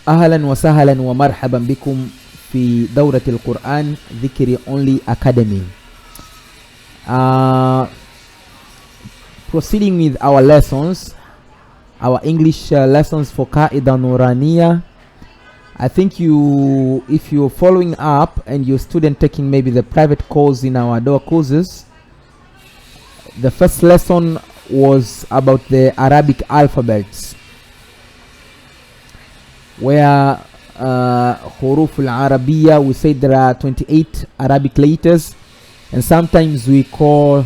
أهلا وسهلا ومرحبا بكم في دورة القرآن ذكري Only Academy. Proceeding with our lessons, our English lessons for QAAIDA NUURANIYYA. I think if you're following up and you're a student taking maybe the private course in our door courses, the first lesson was about the Arabic alphabets, where Huruf al-Arabiyya, we said there are 28 Arabic letters, and sometimes we refer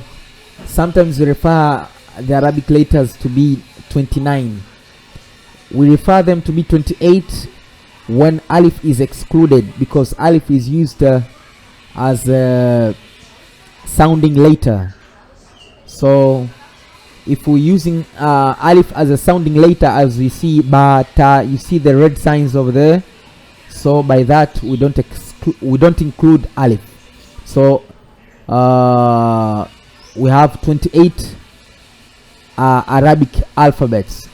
the Arabic letters to be 29. We refer them to be 28 when alif is excluded, because alif is used as a sounding letter. So if we're using alif as a sounding letter, as we see ba, ta, you see the red signs over there. So by that we don't include alif. So we have 28 Arabic alphabets,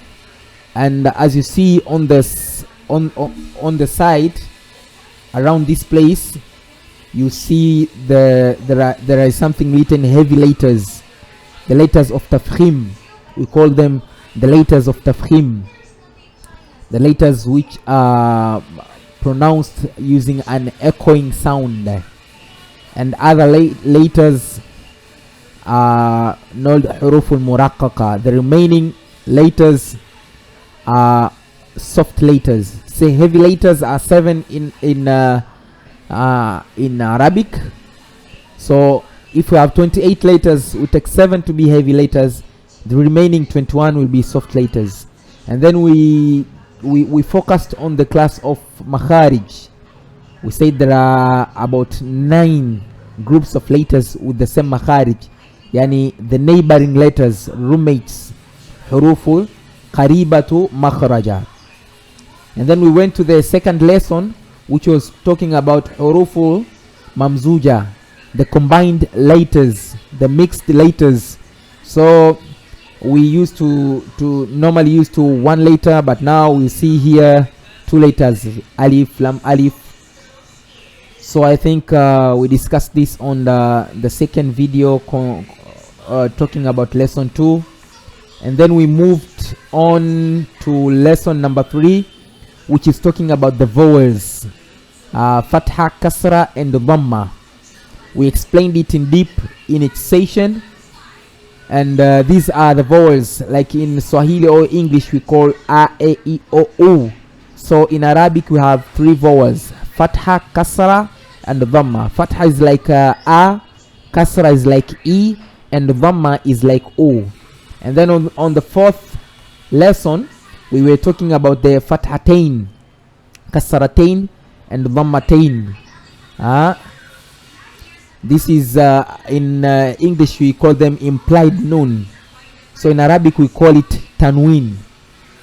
and as you see on this on the side around this place, you see there is something written, heavy letters, the letters of tafkhim. We call them the letters of tafkhim, the letters which are pronounced using an echoing sound, and other letters are called huruf al-muraqqaqa. The remaining letters are soft letters. Say heavy letters are 7 in Arabic. So if we have 28 letters, we take 7 to be heavy letters. The remaining 21 will be soft letters. And then we focused on the class of makharij. We said there are about 9 groups of letters with the same makharij, yani the neighboring letters, roommates, hurufu qaribatu makhraja. And then we went to the second lesson, which was talking about hurufu mamzuja, the combined letters, the mixed letters. So we used to normally use to one letter, but now we see here 2 letters, alif, lam, alif. So I think we discussed this on the second video talking about lesson 2, and then we moved on to lesson number 3, which is talking about the vowels, fatha, kasra, and dhamma. We explained it in deep in each session, and these are the vowels, like in Swahili or English we call a, e, I, o, u. So in Arabic we have 3 vowels, fatha, kasra, and dhamma. Fatha is like a, kasra is like e, and dhamma is like o. And then on the 4th lesson we were talking about the fathatain, kasratain, and dhammatain. This is in English we call them implied noon. So in Arabic we call it tanween.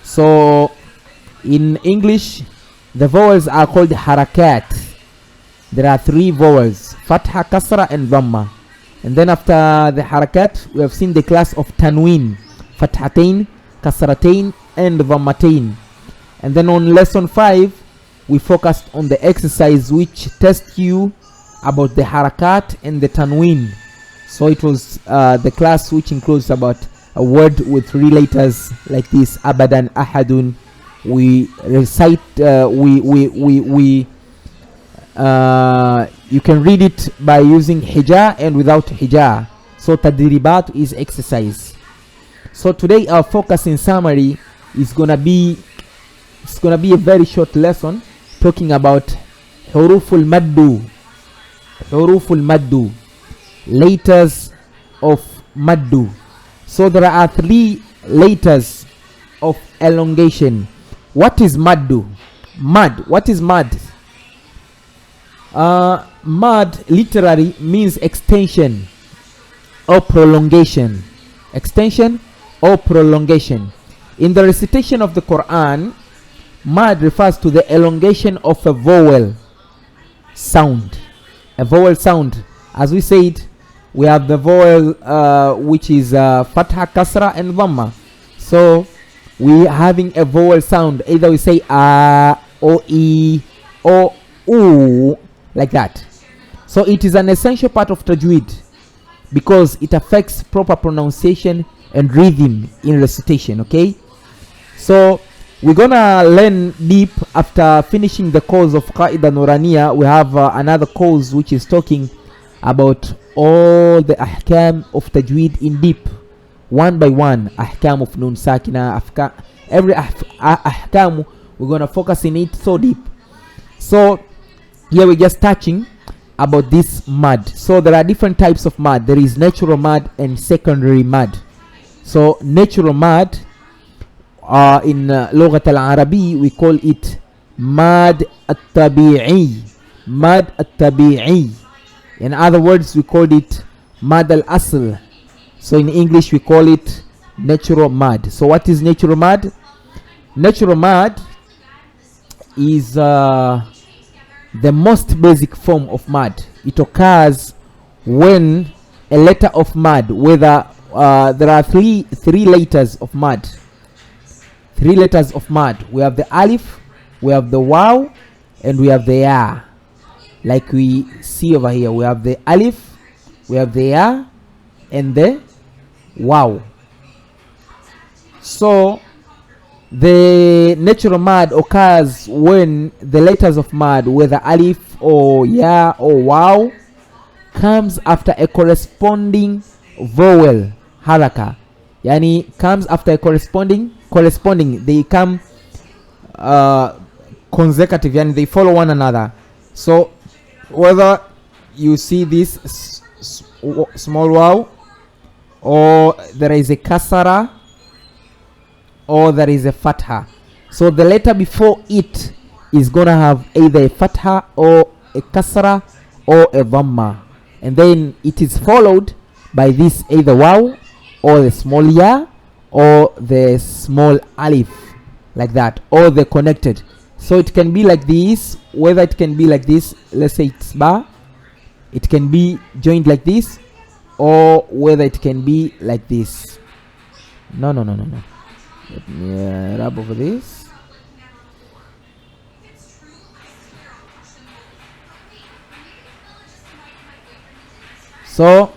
So in English the vowels are called harakat. There are 3 vowels, fatha, kasra, and dhamma. And then after the harakat we have seen the class of tanween, fathatain, kasratain, and dhammatain. And then on lesson 5 we focused on the exercise which tests you about the harakat and the tanween. So it was the class which includes about a word with 3 letters like this, abadan, ahadun. We recite, you can read it by using hija and without hija. So tadribat is exercise. So today our focus in summary is gonna be a very short lesson talking about huruful maddu. Huruful maddu, letters of maddu. So there are 3 letters of elongation. What is maddu? What is mad? Mad literally means extension or prolongation. Extension or prolongation. In the recitation of the Quran, mad refers to the elongation of a vowel sound. A vowel sound. As we said, we have the vowel which is fatha, kasra, and dhamma. So we having a vowel sound. Either we say a, or E, or U, like that. So it is an essential part of Tajweed because it affects proper pronunciation and rhythm in recitation. Okay, so we're gonna learn deep. After finishing the course of QAAIDA NUURANIYYA, we have another course which is talking about all the ahkam of Tajweed in deep, one by one. Ahkam of nun sakina, every ahkam we're gonna focus in it so deep. So here we're just touching about this MADD. So there are different types of MADD. There is natural MADD and secondary MADD. So natural MADD, in Lughat al-Arabi we call it MADD al-Tabi'i. MADD al-Tabi'i. In other words, we call it MADD al-Asl. So in English we call it natural MADD. So what is natural MADD? Natural MADD is the most basic form of MADD. It occurs when a letter of MADD, whether there are three letters of MADD. 3 letters of MADD. We have the alif, we have the waw, and we have the ya. Like we see over here, we have the alif, we have the ya, and the waw. So the natural MADD occurs when the letters of MADD, whether alif or ya or waw, comes after a corresponding vowel, haraka. Yani comes after a corresponding, they come consecutive, yani they follow one another. So whether you see this small waw, or there is a kasara, or there is a fatha, so the letter before it is gonna have either a fatha or a kasra or a dhamma, and then it is followed by this either waw or the small ya or the small alif, like that, or the connected. So it can be like this, whether it can be like this, let's say it's ba, it can be joined like this, or whether it can be like this. No. Let me rub over this. So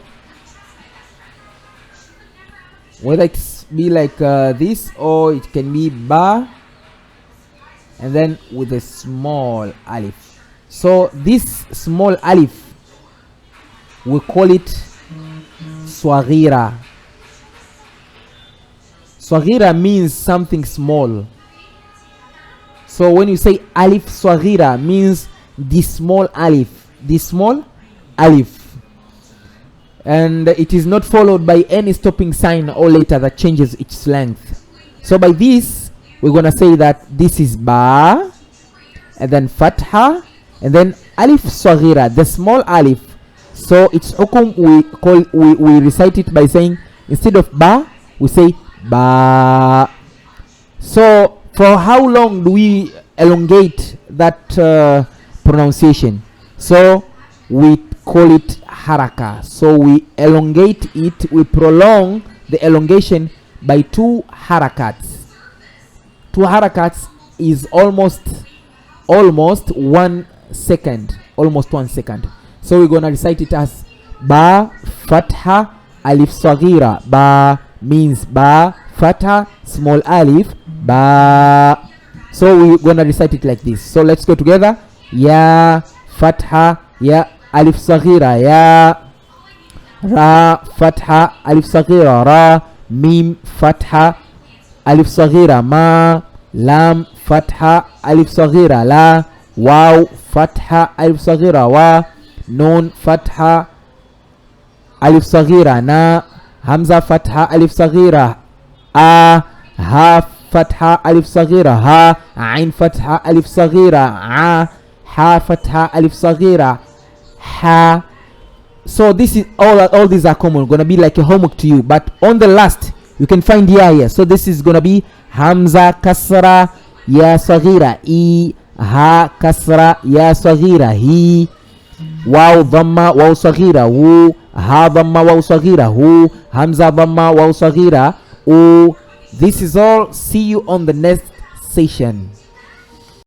whether it's be like this, or it can be ba and then with a small alif. So this small alif, we call it swaghira. Swaghira means something small. So when you say alif swaghira, means the small alif, and it is not followed by any stopping sign or letter that changes its length. So by this we're gonna say that this is ba, and then fatha, and then alif swaghira, the small alif. So its hukum we recite it by saying, instead of ba we say ba. So for how long do we elongate that pronunciation? So we call it haraka. So we elongate it, we prolong the elongation by 2 harakats. 2 harakats is almost 1 second, almost 1 second. So we're gonna recite it as ba fatha alif saghira. Ba means ba, fatha, small alif, ba. So we're gonna recite it like this. So let's go together. Ya fatha ya alif saghira ya, ra fatha alif saghira ra, mim fatha alif saghira ma, lam fatha alif saghira la, waw fatha alif saghira wa, nun fatha alif saghira na, hamza fatha alif saghira a, ha fatha alif saghira ha, ain fatha alif saghira a, ha fatha alif saghira ha. So this is all these are common, gonna be like a homework to you, but on the last you can find ya here. So this is gonna be hamza kasra ya saghira i, ha kasra ya saghira hi, waw dhamma waw saghira wu, ha dhamma waw saghira hu, hamza dhamma waw saghira u. This is all. See you on the next session.